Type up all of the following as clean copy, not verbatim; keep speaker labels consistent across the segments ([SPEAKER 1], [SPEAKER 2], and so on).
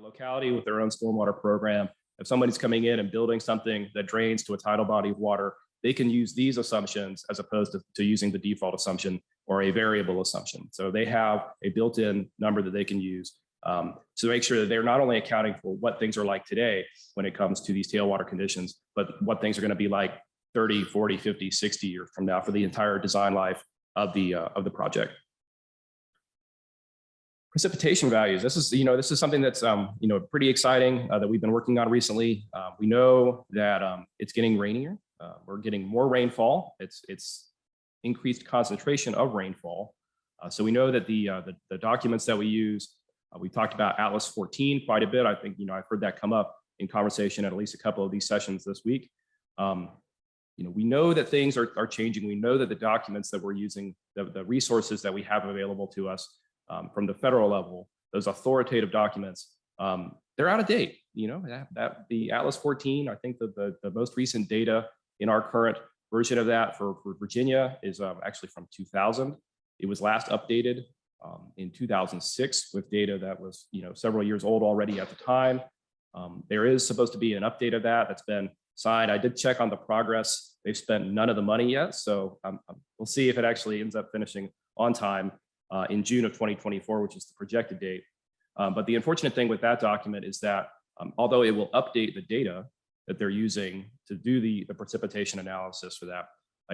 [SPEAKER 1] locality with their own stormwater program. If somebody's coming in and building something that drains to a tidal body of water, they can use these assumptions as opposed to using the default assumption or a variable assumption. So they have a built-in number that they can use to make sure that they're not only accounting for what things are like today when it comes to these tailwater conditions, but what things are going to be like 30, 40, 50, 60 years from now for the entire design life of the project. Precipitation values. This is something that's pretty exciting that we've been working on recently. We know that it's getting rainier. We're getting more rainfall. It's increased concentration of rainfall. So we know that the documents that we use, we talked about Atlas 14 quite a bit. I think I've heard that come up in conversation at least a couple of these sessions this week. We know that things are changing. We know that the documents that we're using, the resources that we have available to us from the federal level, those authoritative documents, they're out of date. The Atlas 14, I think the most recent data in our current version of that for Virginia is actually from 2000. It was last updated in 2006 with data that was several years old already at the time. There is supposed to be an update of that's been signed. I did check on the progress. They've spent none of the money yet, so we'll see if it actually ends up finishing on time in June of 2024, which is the projected date. But the unfortunate thing with that document is that although it will update the data that they're using to do the precipitation analysis for that,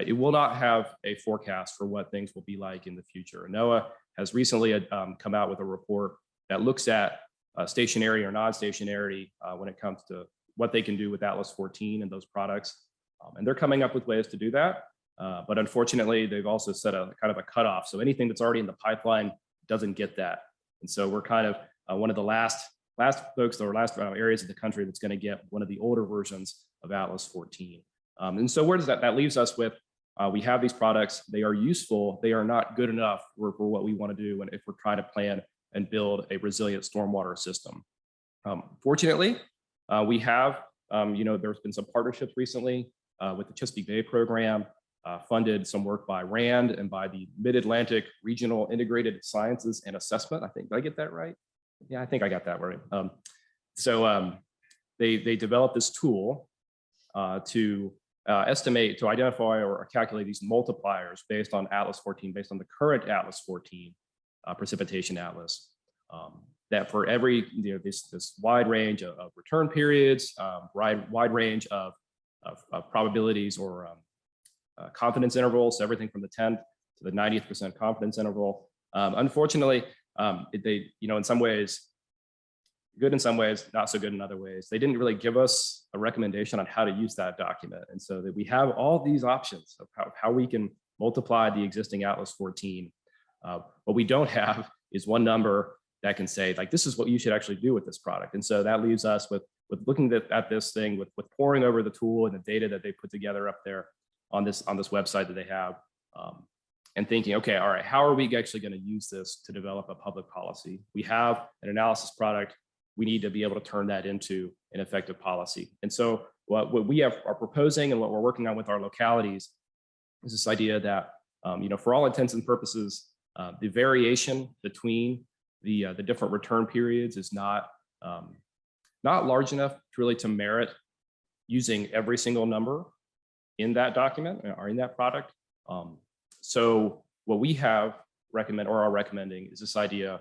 [SPEAKER 1] it will not have a forecast for what things will be like in the future. NOAA has recently come out with a report that looks at stationarity or non-stationarity when it comes to what they can do with Atlas 14 and those products. And they're coming up with ways to do that. But unfortunately, they've also set a kind of a cutoff. So anything that's already in the pipeline doesn't get that. And so we're kind of one of the last folks or last areas of the country that's going to get one of the older versions of Atlas 14. And so where does that leaves us with? We have these products. They are useful. They are not good enough for what we want to do and if we're trying to plan and build a resilient stormwater system. Fortunately, we have, there's been some partnerships recently with the Chesapeake Bay program, funded some work by RAND and by the Mid-Atlantic Regional Integrated Sciences and Assessment. I think, did I get that right? Yeah, I think I got that right. They developed this tool to estimate, to identify or calculate these multipliers based on Atlas 14, based on the current Atlas 14 precipitation atlas. That for every this wide range of return periods, wide range of probabilities or confidence intervals, so everything from the 10th to the 90th% confidence interval. Unfortunately, they in some ways good in some ways, not so good in other ways. They didn't really give us a recommendation on how to use that document, and so that we have all these options of how we can multiply the existing Atlas 14. What we don't have is one number that can say, like, this is what you should actually do with this product. And so that leaves us with looking at this thing, with poring over the tool and the data that they put together up there on this website that they have, and thinking, okay, all right, how are we actually going to use this to develop a public policy? We have an analysis product. We need to be able to turn that into an effective policy. And so what we are proposing and what we're working on with our localities is this idea that, for all intents and purposes, the variation between the different return periods is not large enough to merit using every single number in that document or in that product. So what we have are recommending is this idea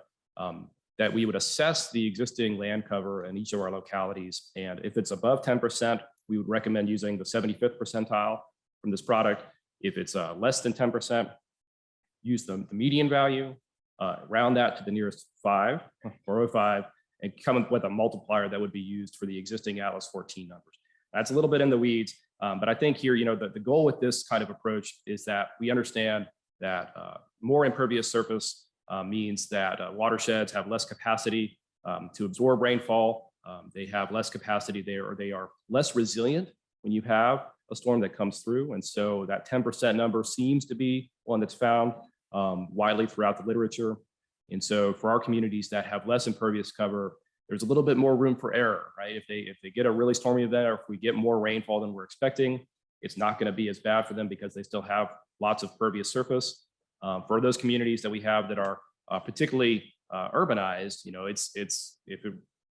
[SPEAKER 1] that we would assess the existing land cover in each of our localities. And if it's above 10%, we would recommend using the 75th percentile from this product. If it's less than 10%, use the median value, round that to the nearest 5 or 0.5, and come up with a multiplier that would be used for the existing Atlas 14 numbers. That's a little bit in the weeds, but I think here, the goal with this kind of approach is that we understand that more impervious surface means that watersheds have less capacity to absorb rainfall. They have less capacity there, or they are less resilient when you have a storm that comes through. And so that 10% number seems to be one that's found widely throughout the literature. And so for our communities that have less impervious cover, there's a little bit more room for error, right? If they get a really stormy event, or if we get more rainfall than we're expecting, it's not going to be as bad for them because they still have lots of pervious surface. For those communities that we have that are particularly urbanized, if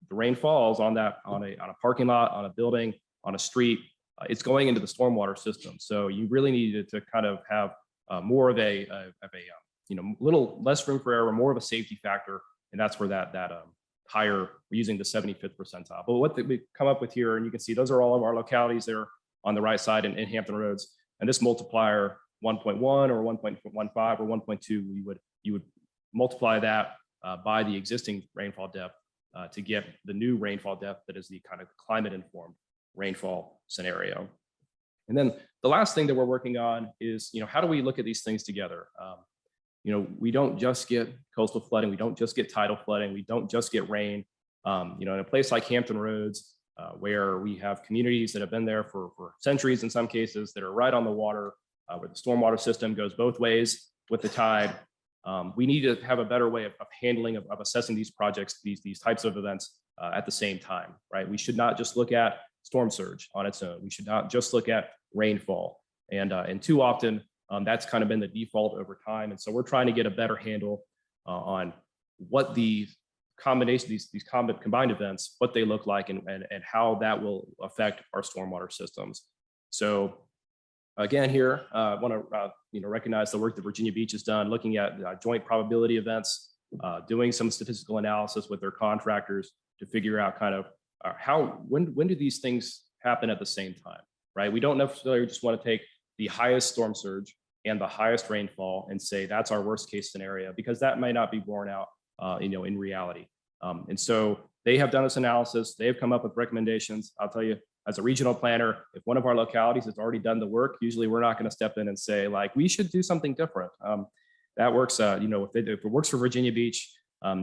[SPEAKER 1] the rain falls on that, on a parking lot, on a building, on a street, it's going into the stormwater system. So you really needed to kind of have more of a little less room for error, more of a safety factor, and that's where that higher, we're using the 75th percentile. But what we come up with here, and you can see those are all of our localities there on the right side in Hampton Roads, and this multiplier 1.1 or 1.15 or 1.2, you would multiply that by the existing rainfall depth to get the new rainfall depth that is the kind of climate informed rainfall scenario. And then the last thing that we're working on is, how do we look at these things together? We don't just get coastal flooding, we don't just get tidal flooding, we don't just get rain. In a place like Hampton Roads, where we have communities that have been there for centuries in some cases, that are right on the water, where the stormwater system goes both ways with the tide. We need to have a better way of handling, of assessing these projects, these types of events at the same time, right? We should not just look at storm surge on its own. We should not just look at rainfall. And too often, that's kind of been the default over time. And so we're trying to get a better handle on what the combination, these combined events, what they look like, and how that will affect our stormwater systems. So again, here, I want to recognize the work that Virginia Beach has done, looking at joint probability events, doing some statistical analysis with their contractors to figure out kind of when do these things happen at the same time, right? We don't necessarily just want to take the highest storm surge and the highest rainfall and say that's our worst case scenario, because that may not be borne out, in reality. And so they have done this analysis. They have come up with recommendations. I'll tell you, as a regional planner, if one of our localities has already done the work, usually we're not going to step in and say, like, we should do something different. That works, if it works for Virginia Beach,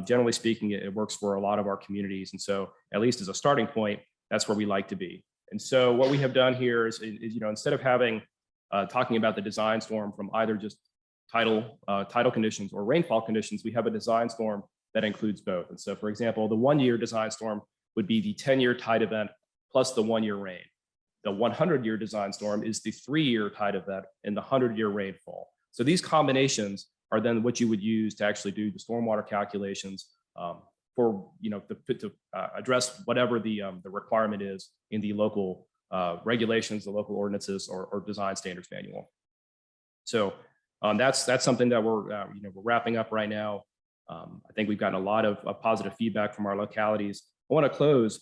[SPEAKER 1] generally speaking, it works for a lot of our communities. And so at least as a starting point, that's where we like to be. And so what we have done here is instead of having talking about the design storm from either just tidal conditions or rainfall conditions, we have a design storm that includes both. And so, for example, the 1-year design storm would be the 10-year tide event plus the 1-year rain. The 100-year design storm is the 3-year tide event and the 100-year rainfall. So these combinations are then what you would use to actually do the stormwater calculations for to address whatever the requirement is in the local regulations, the local ordinances, or design standards manual. So that's something that we're wrapping up right now. I think we've gotten a lot of positive feedback from our localities. I want to close,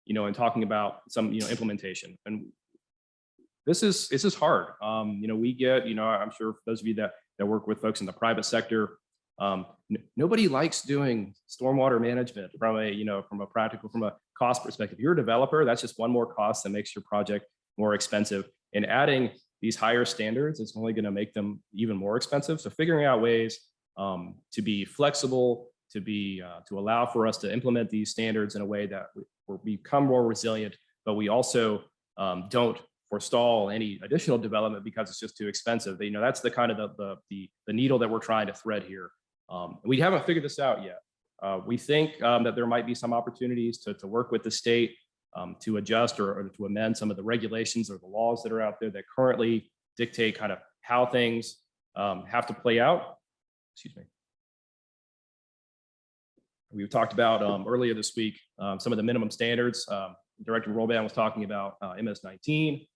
[SPEAKER 1] in talking about some implementation, and this is hard. We get, I'm sure for those of you that work with folks in the private sector, nobody likes doing stormwater management from a cost perspective. If you're a developer, that's just one more cost that makes your project more expensive. And adding these higher standards is only going to make them even more expensive. So figuring out ways to be flexible, to allow for us to implement these standards in a way that we become more resilient, but we also don't forestall any additional development because it's just too expensive. That's the kind of the needle that we're trying to thread here. We haven't figured this out yet. We think that there might be some opportunities to work with the state to adjust or to amend some of the regulations or the laws that are out there that currently dictate kind of how things have to play out. Excuse me. We talked about earlier this week some of the minimum standards. Director Rolban was talking about MS-19.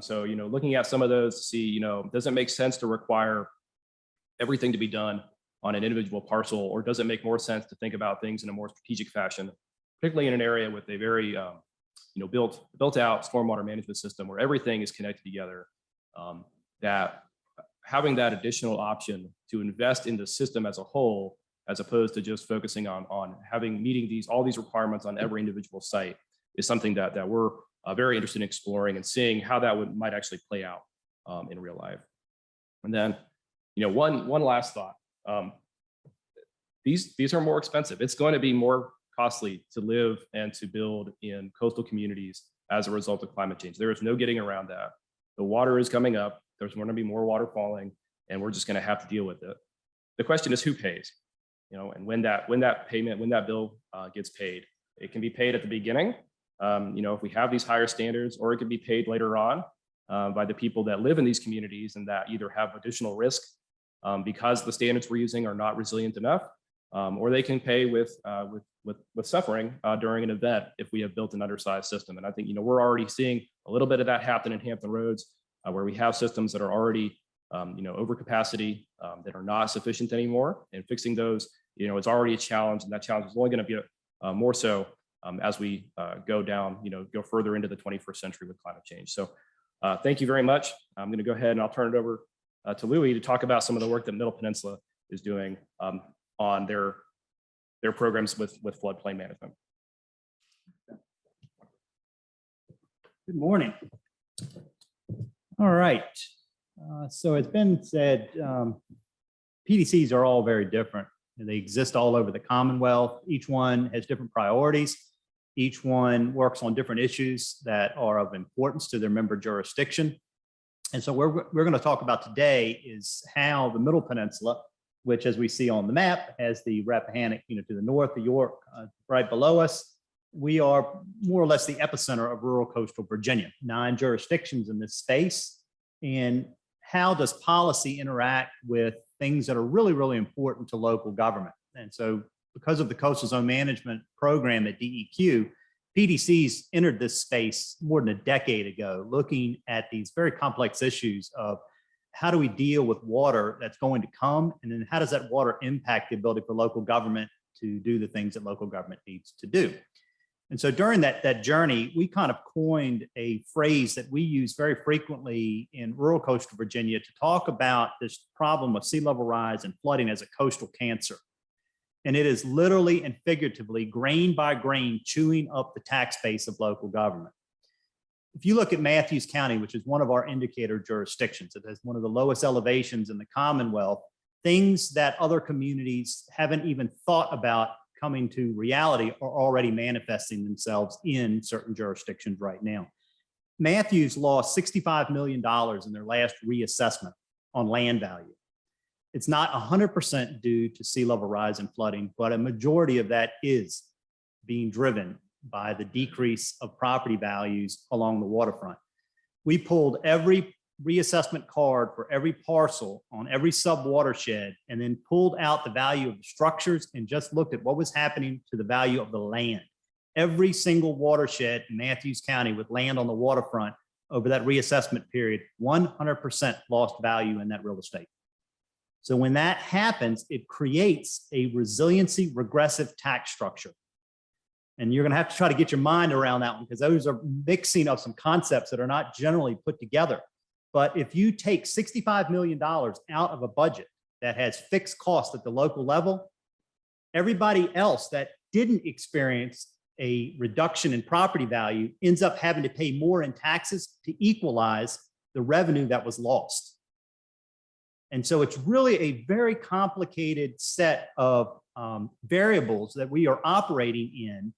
[SPEAKER 1] So looking at some of those to see, does it make sense to require everything to be done on an individual parcel, or does it make more sense to think about things in a more strategic fashion, particularly in an area with a very built out stormwater management system where everything is connected together, that having that additional option to invest in the system as a whole, as opposed to just focusing on meeting all these requirements on every individual site, is something that we're very interested in exploring and seeing how that might actually play out in real life. And then, one last thought. These are more expensive. It's going to be more costly to live and to build in coastal communities as a result of climate change. There is no getting around that. The water is coming up. There's going to be more water falling, and we're just going to have to deal with it. The question is who pays, and when that bill gets paid. It can be paid at the beginning, if we have these higher standards, or it can be paid later on by the people that live in these communities and that either have additional risk because the standards we're using are not resilient enough, or they can pay with suffering during an event if we have built an undersized system. And I think, we're already seeing a little bit of that happen in Hampton roads, where we have systems that are already, over capacity, that are not sufficient anymore. And fixing those, it's already a challenge, and that challenge is only going to be more so as we go further into the 21st century with climate change. So thank you very much. I'm going to go ahead and I'll turn it over to Lewie to talk about some of the work that Middle Peninsula is doing on their programs with floodplain management.
[SPEAKER 2] Good morning. All right. So it's been said, PDCs are all very different. They exist all over the Commonwealth. Each one has different priorities. Each one works on different issues that are of importance to their member jurisdiction. And so we're going to talk about today is how the Middle Peninsula, which as we see on the map has the Rappahannock, to the north of York, right below us. We are more or less the epicenter of rural coastal Virginia, 9 jurisdictions in this space. And how does policy interact with things that are really, really important to local government? And so because of the Coastal Zone Management Program at DEQ, PDCs entered this space more than a decade ago, looking at these very complex issues of how do we deal with water that's going to come, and then how does that water impact the ability for local government to do the things that local government needs to do. And so during that journey, we kind of coined a phrase that we use very frequently in rural coastal Virginia to talk about this problem of sea level rise and flooding as a coastal cancer. And it is literally and figuratively, grain by grain, chewing up the tax base of local government. If you look at Matthews County, which is one of our indicator jurisdictions, it has one of the lowest elevations in the Commonwealth, things that other communities haven't even thought about coming to reality are already manifesting themselves in certain jurisdictions right now. Matthews lost $65 million in their last reassessment on land value. It's not 100% due to sea level rise and flooding, but a majority of that is being driven by the decrease of property values along the waterfront. We pulled every reassessment card for every parcel on every sub watershed and then pulled out the value of the structures and just looked at what was happening to the value of the land. Every single watershed in Matthews County with land on the waterfront over that reassessment period, 100% lost value in that real estate. So when that happens, it creates a resiliency regressive tax structure. And you're going to have to try to get your mind around that one because those are mixing of some concepts that are not generally put together. But if you take $65 million out of a budget that has fixed costs at the local level, everybody else that didn't experience a reduction in property value ends up having to pay more in taxes to equalize the revenue that was lost. And so it's really a very complicated set of variables that we are operating in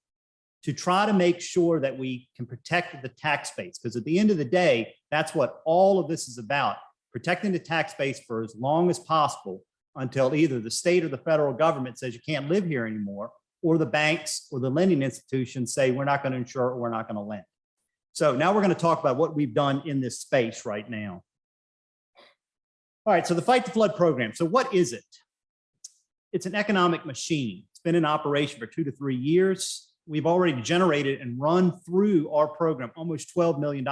[SPEAKER 2] to try to make sure that we can protect the tax base. Because at the end of the day, that's what all of this is about, protecting the tax base for as long as possible until either the state or the federal government says you can't live here anymore, or the banks or the lending institutions say we're not going to insure or we're not going to lend. So now we're going to talk about what we've done in this space right now. All right, so the Fight the Flood program. So what is it? It's an economic machine. It's been in operation for 2 to 3 years. We've already generated and run through our program almost $12 million.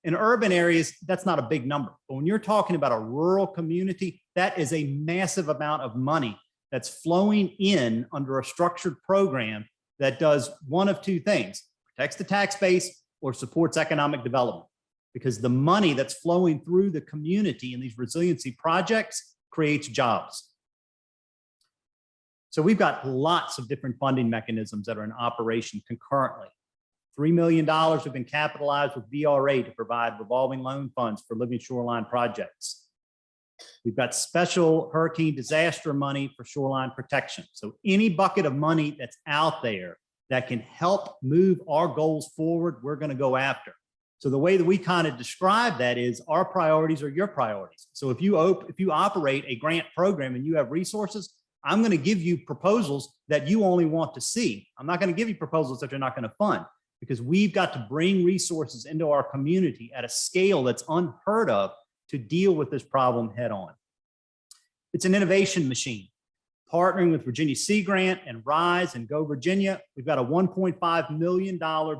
[SPEAKER 2] In urban areas, that's not a big number. But when you're talking about a rural community, that is a massive amount of money that's flowing in under a structured program that does one of 2 things: protects the tax base or supports economic development. Because the money that's flowing through the community in these resiliency projects creates jobs. So we've got lots of different funding mechanisms that are in operation concurrently. $3 million have been capitalized with VRA to provide revolving loan funds for living shoreline projects. We've got special hurricane disaster money for shoreline protection. So any bucket of money that's out there that can help move our goals forward, we're going to go after. So the way that we kind of describe that is our priorities are your priorities. So if you operate a grant program and you have resources, I'm going to give you proposals that you only want to see. I'm not going to give you proposals that you're not going to fund, because we've got to bring resources into our community at a scale that's unheard of to deal with this problem head on. It's an innovation machine. partnering with Virginia Sea Grant and RISE and Go Virginia, we've got a $1.5 million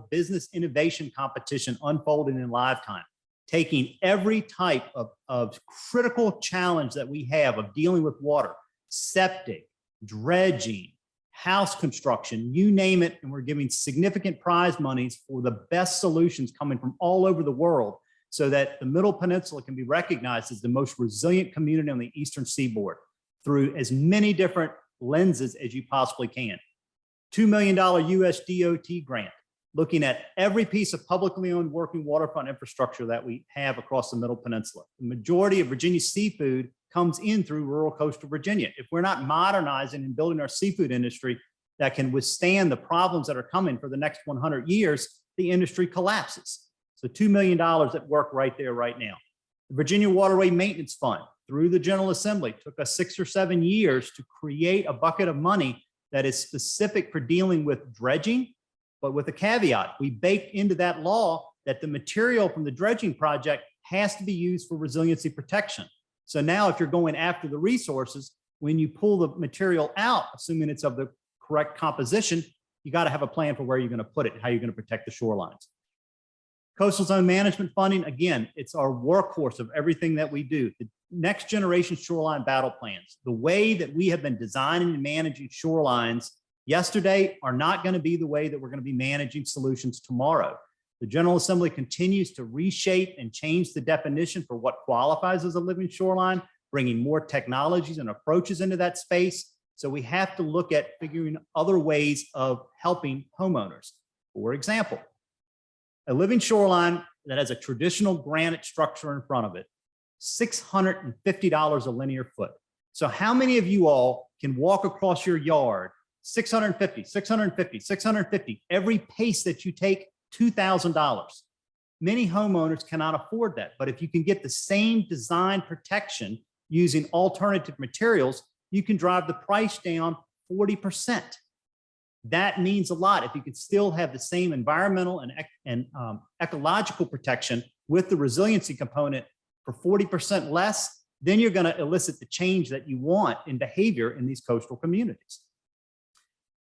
[SPEAKER 2] business innovation competition unfolding in live time, taking every type of critical challenge that we have of dealing with water, septic, dredging, house construction, you name it, and we're giving significant prize monies for the best solutions coming from all over the world so that the Middle Peninsula can be recognized as the most resilient community on the Eastern Seaboard through as many different lenses as you possibly can. $2 million US DOT grant, looking at every piece of publicly owned working waterfront infrastructure that we have across the Middle Peninsula. The majority of Virginia's seafood comes in through rural coastal Virginia. If we're not modernizing and building our seafood industry that can withstand the problems that are coming for the next 100 years, the industry collapses. So $2 million at work right there, right now. The Virginia Waterway Maintenance Fund through the General Assembly took us 6 or 7 years to create a bucket of money that is specific for dealing with dredging, but with a caveat. We baked into that law that the material from the dredging project has to be used for resiliency protection. So now if you're going after the resources, when you pull the material out, assuming it's of the correct composition, you got to have a plan for where you're going to put it and how you're going to protect the shorelines. Coastal Zone Management Funding, again, it's our workhorse of everything that we do. The next generation shoreline battle plans, the way that we have been designing and managing shorelines yesterday are not going to be the way that we're going to be managing solutions tomorrow. The General Assembly continues to reshape and change the definition for what qualifies as a living shoreline, bringing more technologies and approaches into that space. So we have to look at figuring other ways of helping homeowners. For example, a living shoreline that has a traditional granite structure in front of it, $650 a linear foot. So how many of you all can walk across your yard, 650, 650, 650, every pace that you take, $2,000. Many homeowners cannot afford that, but if you can get the same design protection using alternative materials, you can drive the price down 40%. That means a lot. If you can still have the same environmental and ecological protection with the resiliency component for 40% less, then you're going to elicit the change that you want in behavior in these coastal communities.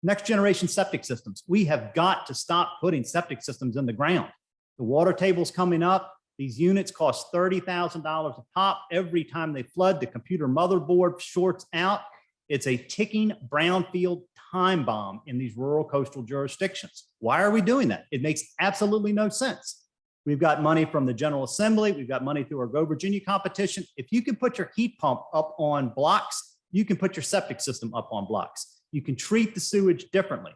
[SPEAKER 2] Next generation septic systems. We have got to stop putting septic systems in the ground. The water table's coming up. These units cost $30,000 a pop. Every time they flood, the computer motherboard shorts out. It's a ticking brownfield time bomb in these rural coastal jurisdictions. Why are we doing that? It makes absolutely no sense. We've got money from the General Assembly. We've got money through our Go Virginia competition. If you can put your heat pump up on blocks, you can put your septic system up on blocks. You can treat the sewage differently.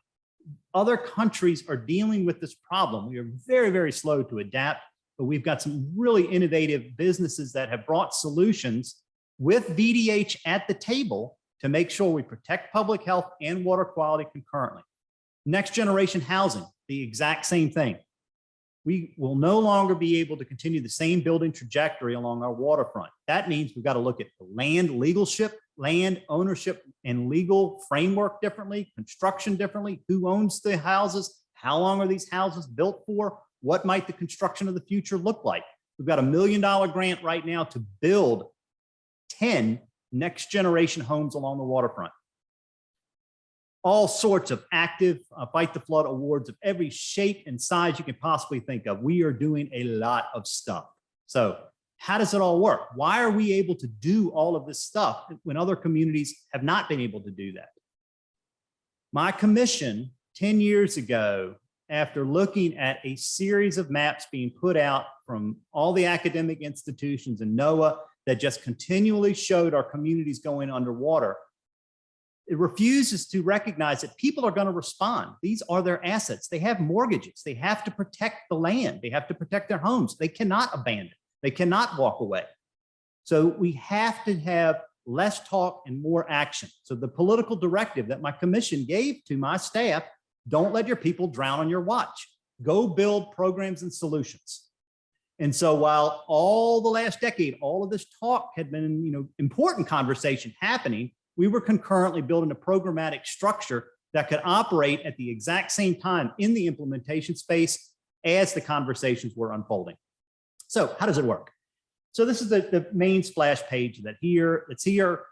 [SPEAKER 2] Other countries are dealing with this problem. We are very, very slow to adapt, but we've got some really innovative businesses that have brought solutions with VDH at the table to make sure we protect public health and water quality concurrently. Next generation housing, the exact same thing. We will no longer be able to continue the same building trajectory along our waterfront. That means we've got to look at the land ownership and legal framework differently, construction differently, who owns the houses, how long are these houses built for, what might the construction of the future look like. We've got $1 million grant right now to build 10 next generation homes along the waterfront. All sorts of active Fight the Flood awards of every shape and size you can possibly think of. We are doing a lot of stuff. So how does it all work? Why are we able to do all of this stuff when other communities have not been able to do that? My commission 10 years ago, after looking at a series of maps being put out from all the academic institutions and NOAA that just continually showed our communities going underwater, it refuses to recognize that people are going to respond. These are their assets. They have mortgages. They have to protect the land. They have to protect their homes. They cannot abandon. They cannot walk away. So we have to have less talk and more action. So the political directive that my commission gave to my staff, don't let your people drown on your watch. Go build programs and solutions. And so while all the last decade, all of this talk had been, important conversation happening, we were concurrently building a programmatic structure that could operate at the exact same time in the implementation space as the conversations were unfolding. So how does it work? So this is the main splash page that's here.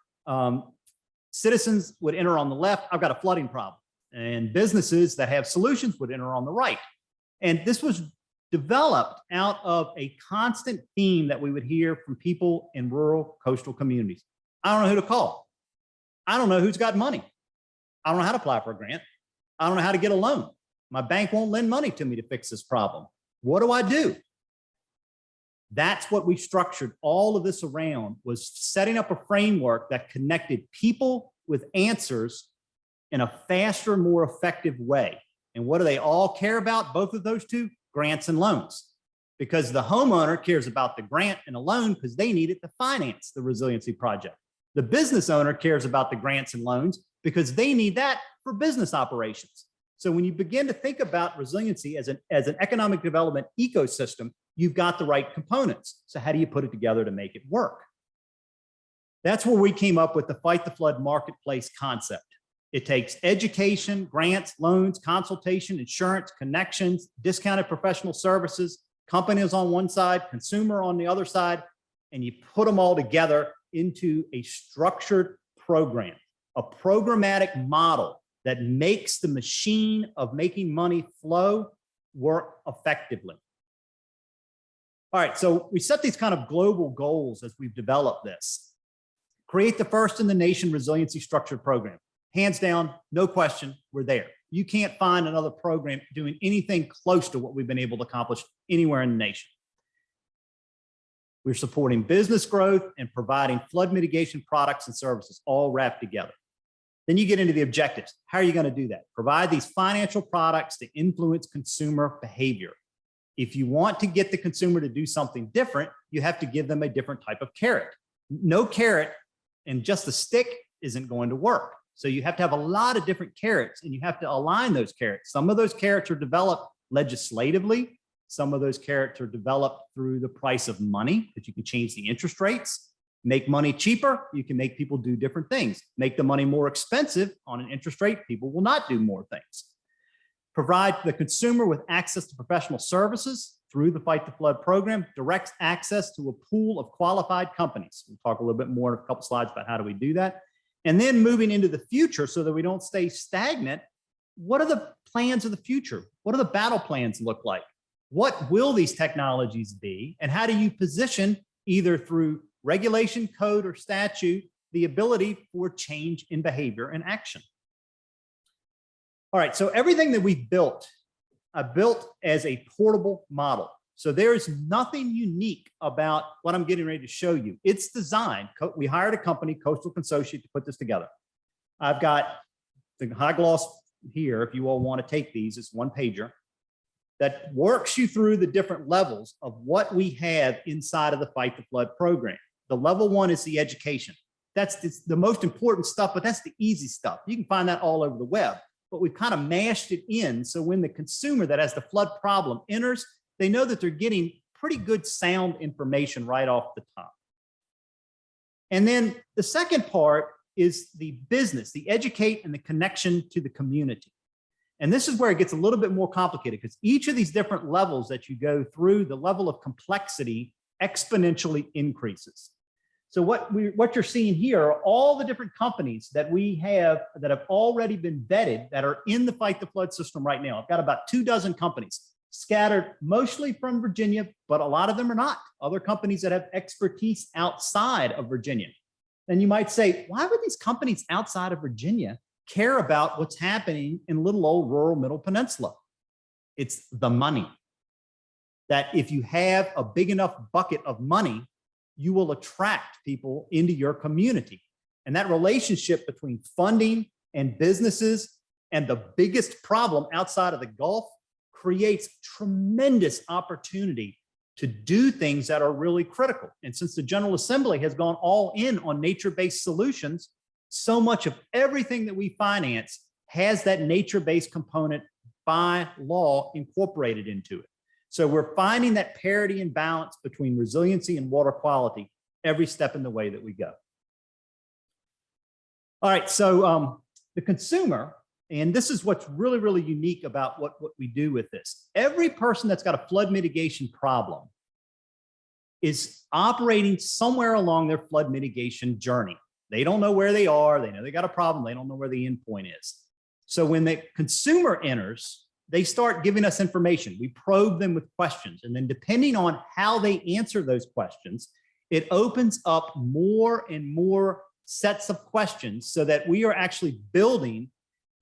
[SPEAKER 2] Citizens would enter on the left, I've got a flooding problem. And businesses that have solutions would enter on the right. And this was developed out of a constant theme that we would hear from people in rural coastal communities. I don't know who to call. I don't know who's got money. I don't know how to apply for a grant. I don't know how to get a loan. My bank won't lend money to me to fix this problem. What do I do? That's what we structured all of this around, was setting up a framework that connected people with answers in a faster, more effective way. And what do they all care about? Both of those two, grants and loans. Because the homeowner cares about the grant and a loan because they need it to finance the resiliency project. The business owner cares about the grants and loans because they need that for business operations. So when you begin to think about resiliency as an economic development ecosystem, you've got the right components. So how do you put it together to make it work? That's where we came up with the Fight the Flood marketplace concept. It takes education, grants, loans, consultation, insurance, connections, discounted professional services, companies on one side, consumer on the other side, and you put them all together into a structured program, a programmatic model that makes the machine of making money flow work effectively. All right, so we set these kind of global goals as we've developed this. Create the first in the nation resiliency structured program. Hands down, no question, we're there. You can't find another program doing anything close to what we've been able to accomplish anywhere in the nation. We're supporting business growth and providing flood mitigation products and services all wrapped together. Then you get into the objectives. How are you going to do that? Provide these financial products to influence consumer behavior. If you want to get the consumer to do something different, you have to give them a different type of carrot. No carrot and just a stick isn't going to work. So you have to have a lot of different carrots and you have to align those carrots. Some of those carrots are developed legislatively. Some of those carrots are developed through the price of money, that you can change the interest rates. Make money cheaper, you can make people do different things. Make the money more expensive on an interest rate, people will not do more things. Provide the consumer with access to professional services through the Fight the Flood program, direct access to a pool of qualified companies. We'll talk a little bit more in a couple slides about how do we do that. And then moving into the future so that we don't stay stagnant, what are the plans of the future? What do the battle plans look like? What will these technologies be? And how do you position, either through regulation, code, or statute, the ability for change in behavior and action? All right, so everything that we've built, I built as a portable model. So there's nothing unique about what I'm getting ready to show you. It's designed. We hired a company, Coastal Consortium, to put this together. I've got the high gloss here. If you all want to take these, it's one pager that works you through the different levels of what we have inside of the Fight the Flood program. The level one is the education. That's the most important stuff, but that's the easy stuff. You can find that all over the web, but we've kind of mashed it in. So when the consumer that has the flood problem enters, they know that they're getting pretty good sound information right off the top. And then the second part is the business, the educate and the connection to the community. And this is where it gets a little bit more complicated because each of these different levels that you go through, the level of complexity exponentially increases. So what you're seeing here are all the different companies that we have that have already been vetted that are in the Fight the Flood system right now. I've got about 24 companies scattered mostly from Virginia, but a lot of them are not. Other companies that have expertise outside of Virginia. And you might say, why would these companies outside of Virginia care about what's happening in little old rural Middle Peninsula? It's the money. That if you have a big enough bucket of money, you will attract people into your community. And that relationship between funding and businesses and the biggest problem outside of the Gulf creates tremendous opportunity to do things that are really critical. And since the General Assembly has gone all in on nature-based solutions, so much of everything that we finance has that nature-based component by law incorporated into it. So we're finding that parity and balance between resiliency and water quality every step in the way that we go. All right, so the consumer, and this is what's really, really unique about what we do with this. Every person that's got a flood mitigation problem is operating somewhere along their flood mitigation journey. They don't know where they are. They know they got a problem. They don't know where the endpoint is. So when the consumer enters, they start giving us information. We probe them with questions. And then depending on how they answer those questions, it opens up more and more sets of questions so that we are actually building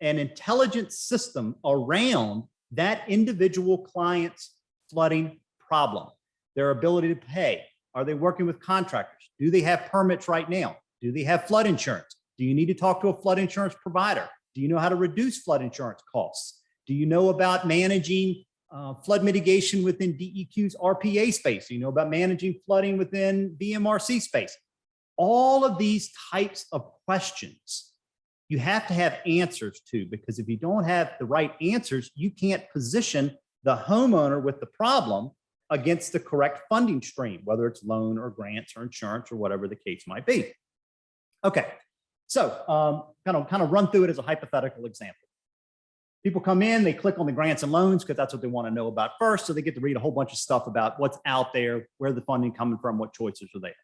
[SPEAKER 2] an intelligent system around that individual client's flooding problem, their ability to pay. Are they working with contractors? Do they have permits right now? Do they have flood insurance? Do you need to talk to a flood insurance provider? Do you know how to reduce flood insurance costs? Do you know about managing flood mitigation within DEQ's RPA space? Do you know about managing flooding within VMRC space? All of these types of questions you have to have answers to, because if you don't have the right answers, you can't position the homeowner with the problem against the correct funding stream, whether it's loan or grants or insurance or whatever the case might be. Okay, so kind of run through it as a hypothetical example. People come in, they click on the grants and loans because that's what they want to know about first. So they get to read a whole bunch of stuff about what's out there, where the funding coming from, what choices are there.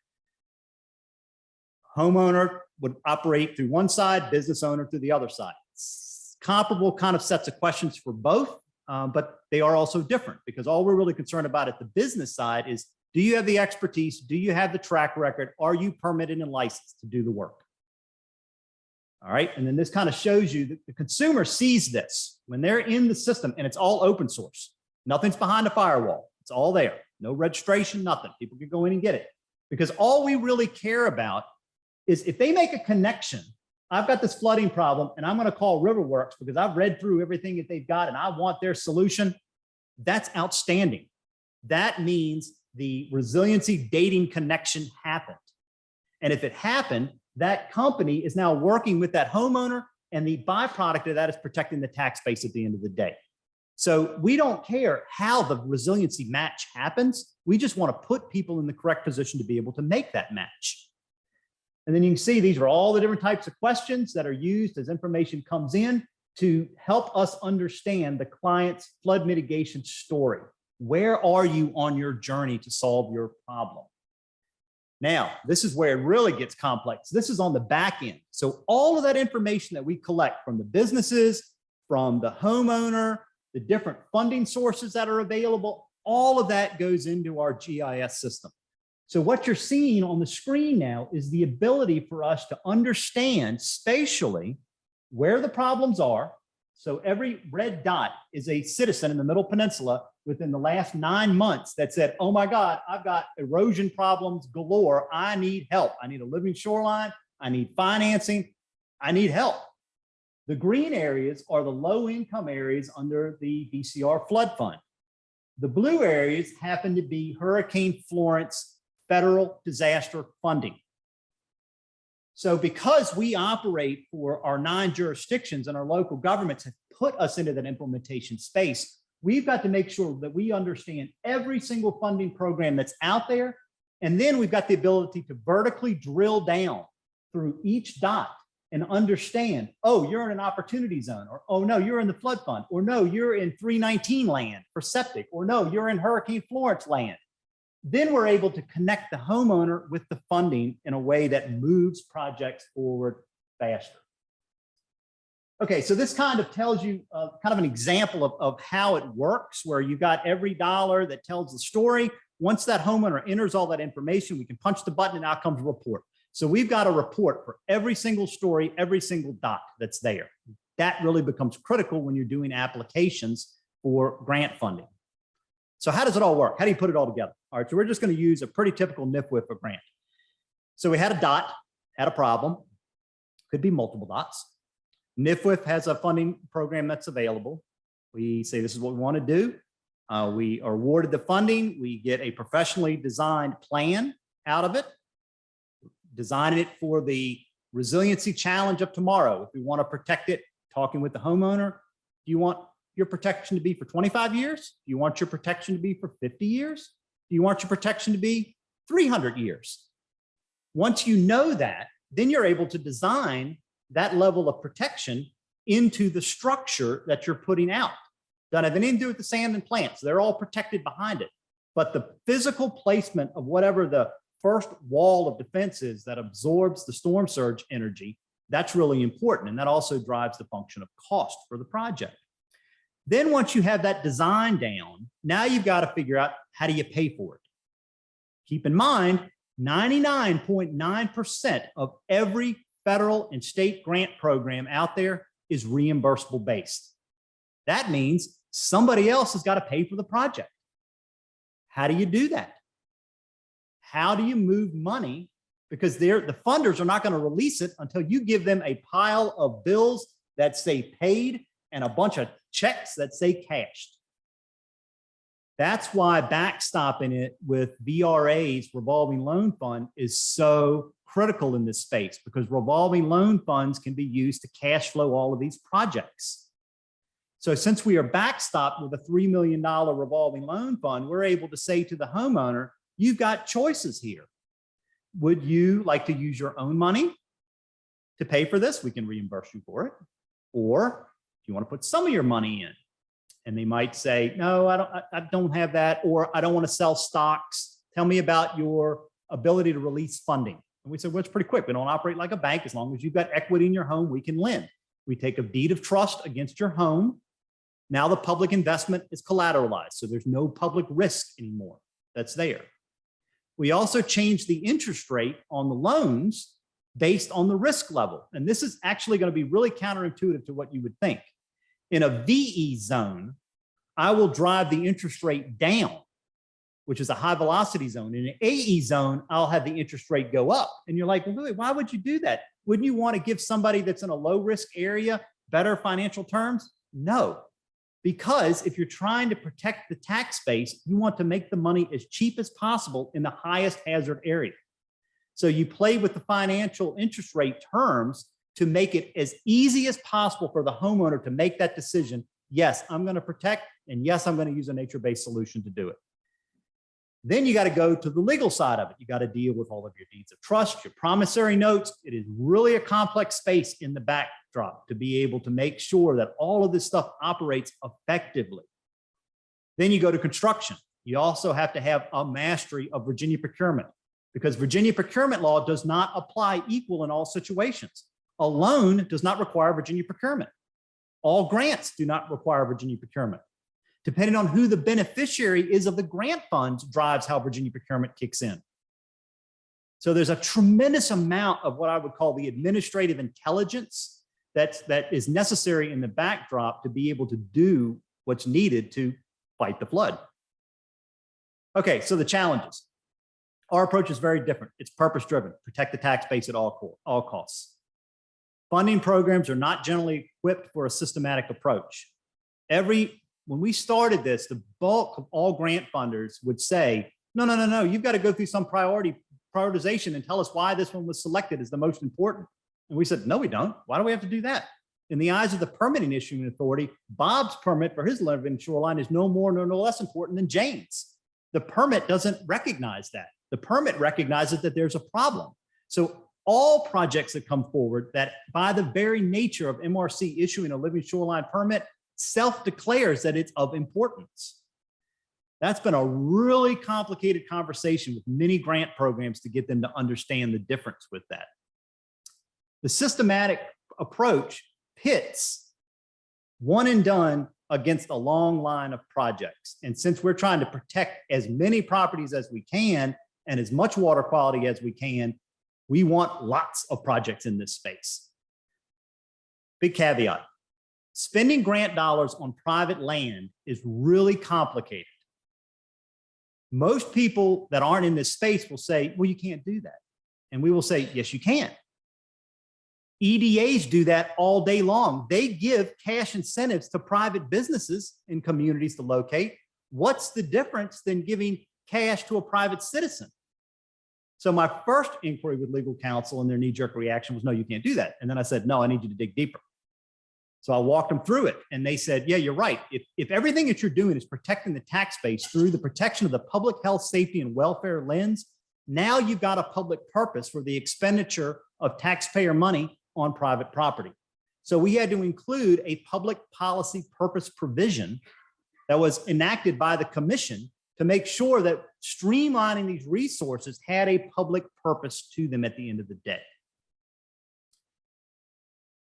[SPEAKER 2] Homeowner would operate through one side, business owner through the other side. It's comparable kind of sets of questions for both, but they are also different, because all we're really concerned about at the business side is, do you have the expertise? Do you have the track record? Are you permitted and licensed to do the work? All right, and then this kind of shows you that the consumer sees this when they're in the system, and it's all open source. Nothing's behind a firewall. It's all there. No registration, nothing. People can go in and get it, because all we really care about is if they make a connection. I've got this flooding problem and I'm going to call Riverworks because I've read through everything that they've got and I want their solution. That's outstanding. That means the resiliency dating connection happened. And if it happened, that company is now working with that homeowner, and the byproduct of that is protecting the tax base at the end of the day. So we don't care how the resiliency match happens. We just want to put people in the correct position to be able to make that match. And then you can see these are all the different types of questions that are used as information comes in to help us understand the client's flood mitigation story. Where are you on your journey to solve your problem? Now, this is where it really gets complex. This is on the back end. So all of that information that we collect from the businesses, from the homeowner, the different funding sources that are available, all of that goes into our GIS system. So what you're seeing on the screen now is the ability for us to understand spatially where the problems are. So every red dot is a citizen in the Middle Peninsula within the last 9 months that said, oh my God, I've got erosion problems galore. I need help. I need a living shoreline. I need financing. I need help. The green areas are the low income areas under the DCR flood fund. The blue areas happen to be Hurricane Florence federal disaster funding. So because we operate for our 9 jurisdictions and our local governments have put us into that implementation space, we've got to make sure that we understand every single funding program that's out there. And then we've got the ability to vertically drill down through each dot and understand, oh, you're in an opportunity zone, or oh no, you're in the flood fund, or no, you're in 319 land for septic, or no, you're in Hurricane Florence land. Then we're able to connect the homeowner with the funding in a way that moves projects forward faster. Okay, so this kind of tells you kind of an example of how it works, where you've got every dollar that tells the story. Once that homeowner enters all that information, we can punch the button and out comes a report. So we've got a report for every single story, every single dot that's there. That really becomes critical when you're doing applications for grant funding. So how does it all work? How do you put it all together? All right, so we're just going to use a pretty typical NIFWIF for grant. So we had a dot, had a problem, could be multiple dots. NIFWIF has a funding program that's available. We say this is what we want to do. We are awarded the funding. We get a professionally designed plan out of it, designing it for the resiliency challenge of tomorrow. If we want to protect it, talking with the homeowner, do you want your protection to be for 25 years? Do you want your protection to be for 50 years? Do you want your protection to be 300 years? Once you know that, then you're able to design that level of protection into the structure that you're putting out. Doesn't have anything to do with the sand and plants. They're all protected behind it. But the physical placement of whatever the first wall of defense is that absorbs the storm surge energy, that's really important. And that also drives the function of cost for the project. Then once you have that design down, now you've got to figure out how do you pay for it. Keep in mind, 99.9% of every federal and state grant program out there is reimbursable based. That means somebody else has got to pay for the project. How do you do that? How do you move money? Because the funders are not going to release it until you give them a pile of bills that say paid and a bunch of checks that say cashed. That's why backstopping it with VRA's revolving loan fund is so critical in this space, because revolving loan funds can be used to cash flow all of these projects. So since we are backstopped with a $3 million revolving loan fund, we're able to say to the homeowner, you've got choices here. Would you like to use your own money to pay for this? We can reimburse you for it. Or do you want to put some of your money in? And they might say, no, I don't have that, or I don't want to sell stocks. Tell me about your ability to release funding. And we said, well, it's pretty quick. We don't operate like a bank. As long as you've got equity in your home, we can lend. We take a deed of trust against your home. Now the public investment is collateralized, so there's no public risk anymore that's there. We also changed the interest rate on the loans based on the risk level. And this is actually going to be really counterintuitive to what you would think. In a VE zone, I will drive the interest rate down, which is a high velocity zone. In an AE zone, I'll have the interest rate go up. And you're like, well, Lewie, why would you do that? Wouldn't you want to give somebody that's in a low risk area better financial terms? No, because if you're trying to protect the tax base, you want to make the money as cheap as possible in the highest hazard area. So you play with the financial interest rate terms to make it as easy as possible for the homeowner to make that decision. Yes, I'm going to protect, and yes, I'm going to use a nature-based solution to do it. Then you got to go to the legal side of it. You got to deal with all of your deeds of trust, your promissory notes. It is really a complex space in the backdrop to be able to make sure that all of this stuff operates effectively. Then you go to construction. You also have to have a mastery of Virginia procurement, because Virginia procurement law does not apply equal in all situations. A loan does not require Virginia procurement. All grants do not require Virginia procurement. Depending on who the beneficiary is of the grant funds drives how Virginia procurement kicks in. So there's a tremendous amount of what I would call the administrative intelligence that is necessary in the backdrop to be able to do what's needed to fight the flood. Okay, so the challenges. Our approach is very different. It's purpose-driven. Protect the tax base at all costs. Funding programs are not generally equipped for a systematic approach. When we started this, the bulk of all grant funders would say, no, you've got to go through some prioritization and tell us why this one was selected as the most important. And we said, no, we don't. Why do we have to do that? In the eyes of the permitting issuing authority, Bob's permit for his living shoreline is no more nor no less important than Jane's. The permit doesn't recognize that. The permit recognizes that there's a problem. So all projects that come forward that by the very nature of MRC issuing a living shoreline permit self-declares that it's of importance. That's been a really complicated conversation with many grant programs to get them to understand the difference with that. The systematic approach pits one and done against a long line of projects. And since we're trying to protect as many properties as we can and as much water quality as we can, we want lots of projects in this space. Big caveat. Spending grant dollars on private land is really complicated. Most people that aren't in this space will say, well, you can't do that. And we will say, yes, you can. EDAs do that all day long. They give cash incentives to private businesses in communities to locate. What's the difference than giving cash to a private citizen? So my first inquiry with legal counsel and their knee-jerk reaction was, no, you can't do that. And then I said, no, I need you to dig deeper. So I walked them through it and they said, yeah, you're right. If everything that you're doing is protecting the tax base through the protection of the public health, safety, and welfare lens, now you've got a public purpose for the expenditure of taxpayer money on private property. So we had to include a public policy purpose provision that was enacted by the commission to make sure that streamlining these resources had a public purpose to them at the end of the day.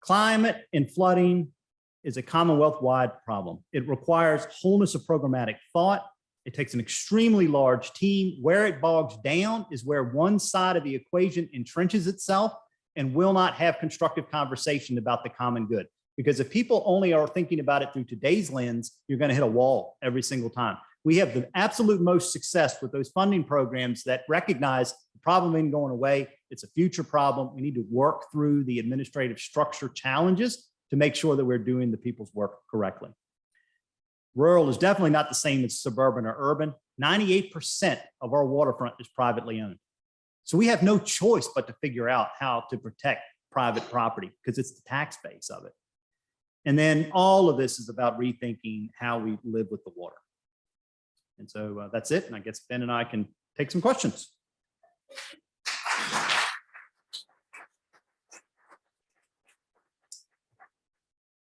[SPEAKER 2] Climate and flooding is a Commonwealth-wide problem. It requires wholeness of programmatic thought. It takes an extremely large team. Where it bogs down is where one side of the equation entrenches itself and will not have constructive conversation about the common good. Because if people only are thinking about it through today's lens, you're going to hit a wall every single time. We have the absolute most success with those funding programs that recognize the problem ain't going away. It's a future problem. We need to work through the administrative structure challenges to make sure that we're doing the people's work correctly. Rural is definitely not the same as suburban or urban. 98% of our waterfront is privately owned. So we have no choice but to figure out how to protect private property because it's the tax base of it. And then all of this is about rethinking how we live with the water. And so that's it. And I guess Ben and I can take some questions.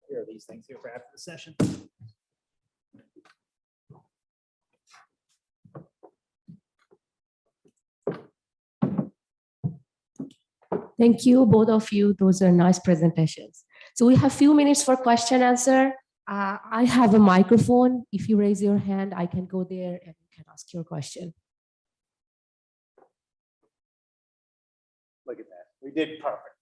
[SPEAKER 2] Here are these things here for after the session.
[SPEAKER 3] Thank you, both of you. Those are nice presentations. So we have a few minutes for question answer. I have a microphone. If you raise your hand, I can go there and you can ask your question.
[SPEAKER 2] Look at that. We did perfect.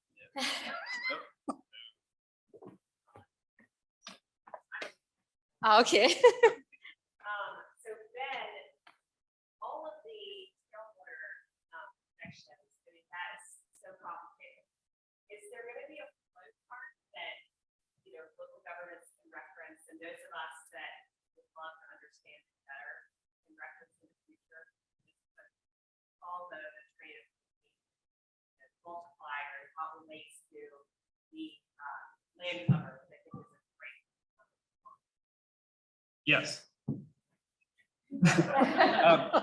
[SPEAKER 3] Okay.
[SPEAKER 4] So Ben, all of the stormwater connections, I mean, that's so complicated. Is there going to be a flow chart that, you know, local governments can reference, and those of us that would love to understand it better and reference in the future, all the trade of multipliers, how it relates to the land cover?
[SPEAKER 1] Yes.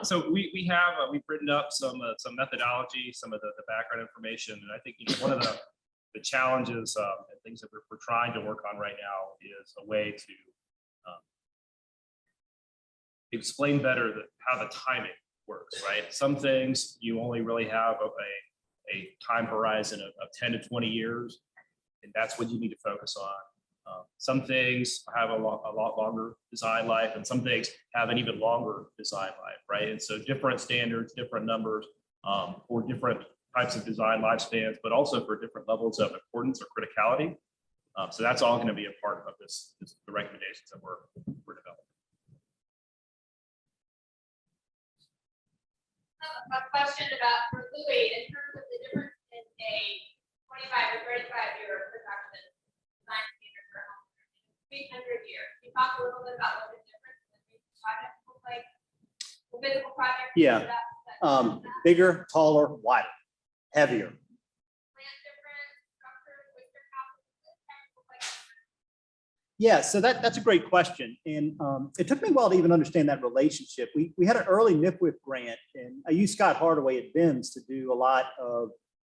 [SPEAKER 1] So we've written up some methodology, some of the background information, and I think one of the challenges and things that we're trying to work on right now is a way to explain better how the timing works. Right, some things you only really have a time horizon of 10 to 20 years, and that's what you need to focus on. Some things have a lot longer design life, and some things have an even longer design life, right? And so different standards, different numbers for different types of design lifespans, but also for different levels of importance or criticality. So that's all going to be a part of the recommendations that we're developing.
[SPEAKER 4] A question about for Lewie in terms of the difference in a 25 or 35-year production design standard for 300 years. Can you talk a little bit about what the difference in the project looks like? The physical project.
[SPEAKER 2] Yeah. Bigger, taller, wider, heavier.
[SPEAKER 4] Plant different structures, which are technical like.
[SPEAKER 2] Yeah, so that's a great question. And it took me a while to even understand that relationship. We had an early NIPWIP grant, and I used Scott Hardaway at BIMS to do a lot of,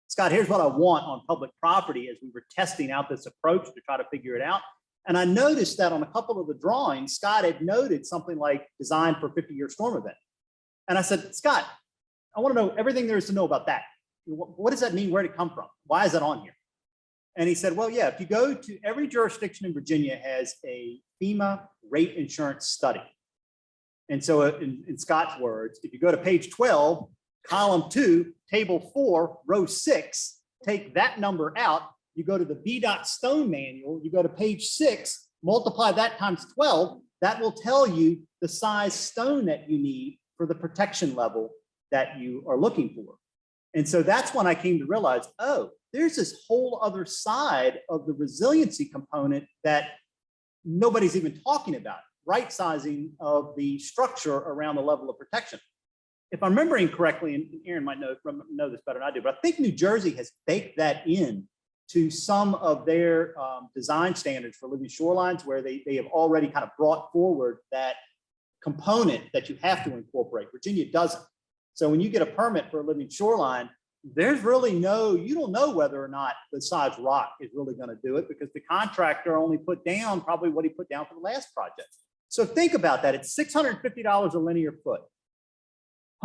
[SPEAKER 2] Scott, here's what I want on public property as we were testing out this approach to try to figure it out. And I noticed that on a couple of the drawings, Scott had noted something like designed for 50-year storm event. And I said, Scott, I want to know everything there is to know about that. What does that mean? Where did it come from? Why is that on here? And he said, well, yeah, if you go to every jurisdiction in Virginia has a FEMA rate insurance study. And so in Scott's words, if you go to page 12, column 2, table 4, row 6, take that number out, you go to the VDOT Stone manual, you go to page 6, multiply that times 12, that will tell you the size stone that you need for the protection level that you are looking for. And so that's when I came to realize, oh, there's this whole other side of the resiliency component that nobody's even talking about, right sizing of the structure around the level of protection. If I'm remembering correctly, and Aaron might know this better than I do, but I think New Jersey has baked that in to some of their design standards for living shorelines, where they have already kind of brought forward that component that you have to incorporate. Virginia doesn't. So when you get a permit for a living shoreline, there's really you don't know whether or not the size rock is really going to do it, because the contractor only put down probably what he put down for the last project. So think about that. It's $650 a linear foot.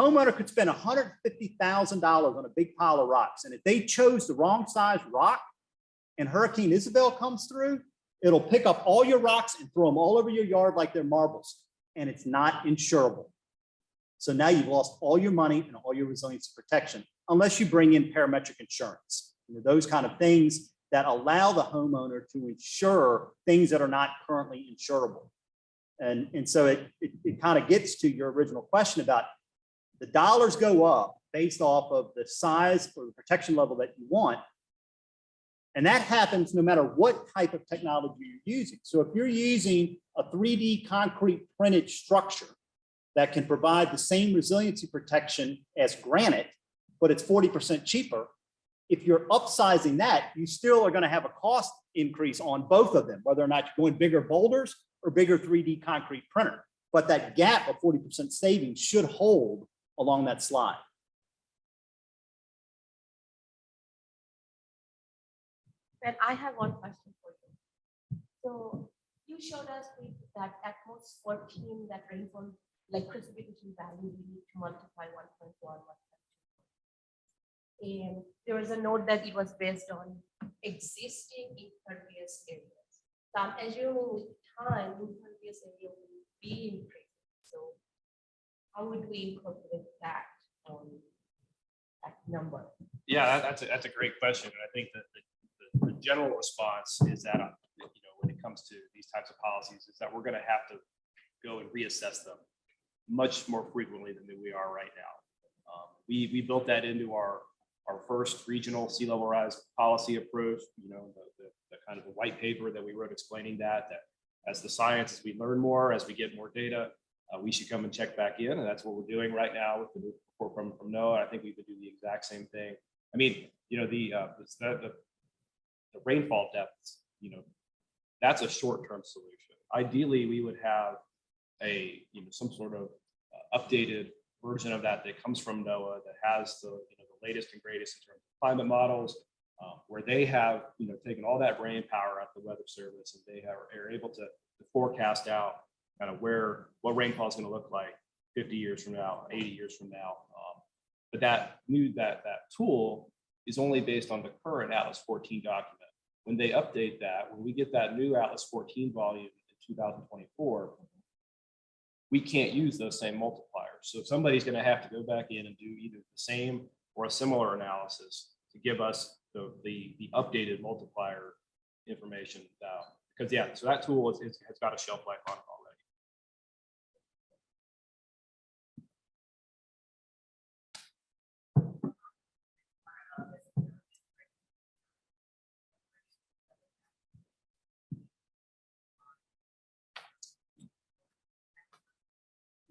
[SPEAKER 2] Homeowner could spend $150,000 on a big pile of rocks. And if they chose the wrong size rock and Hurricane Isabel comes through, it'll pick up all your rocks and throw them all over your yard like they're marbles. And it's not insurable. So now you've lost all your money and all your resilience protection, unless you bring in parametric insurance. You know, those kind of things that allow the homeowner to insure things that are not currently insurable. And so it kind of gets to your original question about the dollars go up based off of the size or the protection level that you want. And that happens no matter what type of technology you're using. So if you're using a 3D concrete printed structure that can provide the same resiliency protection as granite, but it's 40% cheaper, if you're upsizing that, you still are going to have a cost increase on both of them, whether or not you're going bigger boulders or bigger 3D concrete printer. But that gap of 40% savings should hold along that slide.
[SPEAKER 3] And I have one question for you. So you showed us with that at most 14, that rainfall, like precipitation value, we need to multiply 1.1, 1.2. And there was a note that it was based on existing impervious areas. So I'm assuming with time, impervious area will be increasing. So how would we incorporate that number?
[SPEAKER 1] Yeah, that's a great question. And I think that the general response is that, when it comes to these types of policies, is that we're going to have to go and reassess them much more frequently than we are right now. We built that into our first regional sea level rise policy approach, the kind of the white paper that we wrote explaining that as the science, as we learn more, as we get more data, we should come and check back in. And that's what we're doing right now with the new report from NOAA. I think we would do the exact same thing. I mean, the rainfall depths, that's a short-term solution. Ideally, we would have some sort of updated version of that that comes from NOAA that has the latest and greatest in terms of climate models, where they have taken all that brain power at the Weather Service, and they are able to forecast out kind of what rainfall is going to look like 50 years from now, 80 years from now. But that tool is only based on the current Atlas 14 document. When they update that, when we get that new Atlas 14 volume in 2024, we can't use those same multipliers. So somebody's going to have to go back in and do either the same or a similar analysis to give us the updated multiplier information. Because so that tool has got a shelf life on it already.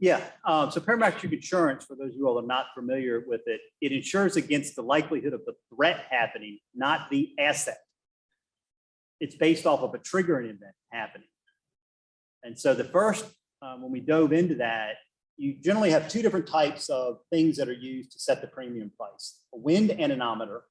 [SPEAKER 2] Yeah, so parametric insurance, for those of you all that are not familiar with it, it insures against the likelihood of the threat happening, not the asset. It's based off of a triggering event happening. And so the first, when we dove into that, you generally have two different types of things that are used to set the premium price: a wind anemometer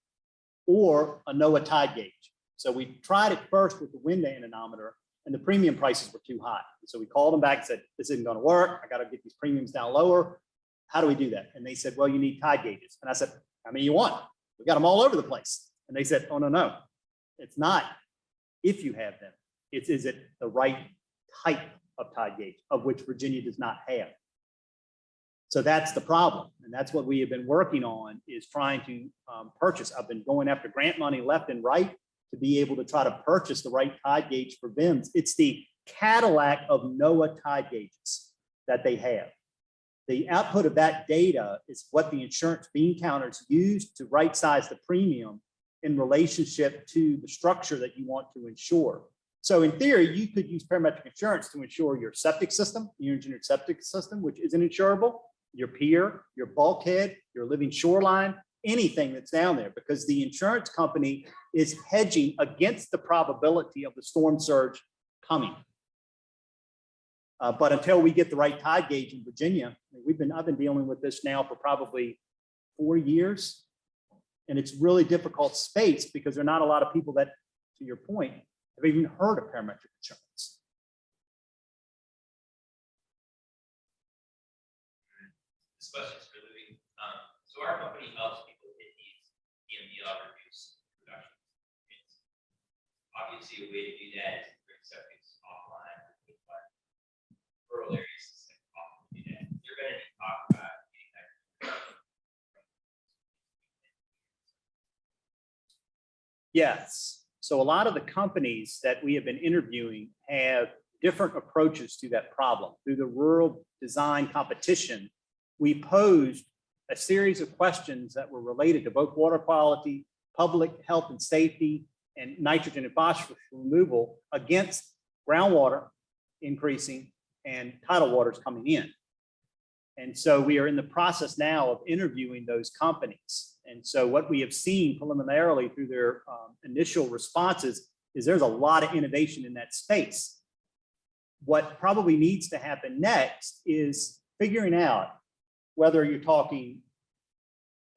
[SPEAKER 2] or a NOAA tide gauge. So we tried it first with the wind anemometer, and the premium prices were too high. So we called them back and said, this isn't going to work. I got to get these premiums down lower. How do we do that? And they said, well, you need tide gauges. And I said, how many you want? We got them all over the place. And they said, oh, no. It's not if you have them. It's, is it the right type of tide gauge, of which Virginia does not have. So that's the problem. And that's what we have been working on, is trying to purchase. I've been going after grant money left and right to be able to try to purchase the right tide gauge for VIMS. It's the Cadillac of NOAA tide gauges that they have. The output of that data is what the insurance bean counters use to right size the premium in relationship to the structure that you want to insure. So in theory, you could use parametric insurance to insure your septic system, your engineered septic system, which isn't insurable, your pier, your bulkhead, your living shoreline, anything that's down there, because the insurance company is hedging against the probability of the storm surge coming. But until we get the right tide gauge in Virginia, I've been dealing with this now for probably 4 years, and it's really difficult space because there are not a lot of people that, to your point, have even heard of parametric insurance.
[SPEAKER 5] This question is for Lewie. So our company helps people hit these EMDL reduce production. It's obviously a way to do that is to bring septics offline, but rural areas is like often do that. You're going to talk about getting that.
[SPEAKER 2] Yes. So a lot of the companies that we have been interviewing have different approaches to that problem. Through the rural design competition, we posed a series of questions that were related to both water quality, public health and safety, and nitrogen and phosphorus removal against groundwater increasing and tidal waters coming in. And so we are in the process now of interviewing those companies. And so what we have seen preliminarily through their initial responses is there's a lot of innovation in that space. What probably needs to happen next is figuring out whether you're talking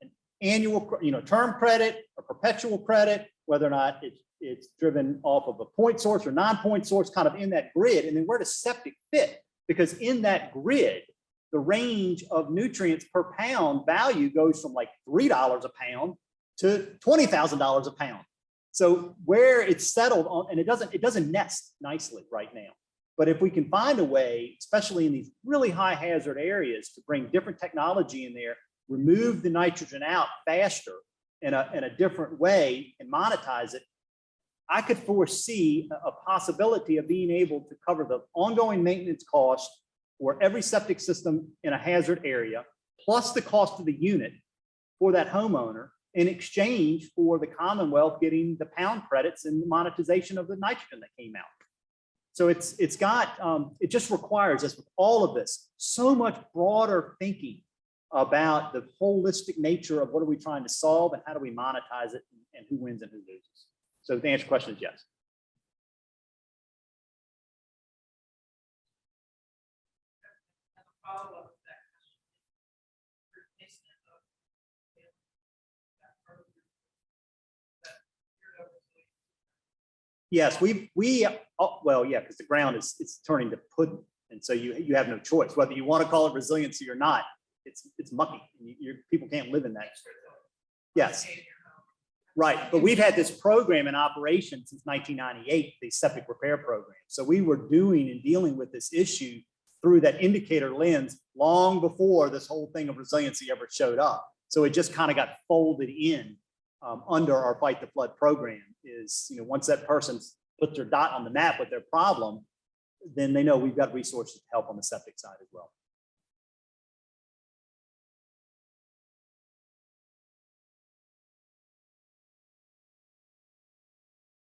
[SPEAKER 2] an annual, term credit or perpetual credit, whether or not it's driven off of a point source or non-point source, kind of in that grid, and then where does septic fit? Because in that grid, the range of nutrients per pound value goes from like $3 a pound to $20,000 a pound. So where it's settled on, and it doesn't nest nicely right now. But if we can find a way, especially in these really high hazard areas, to bring different technology in there, remove the nitrogen out faster in a different way and monetize it, I could foresee a possibility of being able to cover the ongoing maintenance cost for every septic system in a hazard area, plus the cost of the unit for that homeowner in exchange for the Commonwealth getting the pound credits and the monetization of the nitrogen that came out. So it just requires us with all of this, so much broader thinking about the holistic nature of what are we trying to solve and how do we monetize it and who wins and who loses. So the answer to the question is yes.
[SPEAKER 4] Follow-up to that question. Replacement of that program that you're overseeing.
[SPEAKER 2] Yes, well, yeah, because the ground it's turning to pudding, and so you have no choice whether you want to call it resiliency or not. It's mucky. People can't live in that. Yes, right. But we've had this program in operation since 1998, the septic repair program. So we were doing and dealing with this issue through that indicator lens long before this whole thing of resiliency ever showed up. So it just kind of got folded in under our Fight the Flood program. Is, once that person puts their dot on the map with their problem, then they know we've got resources to help on the septic side as well.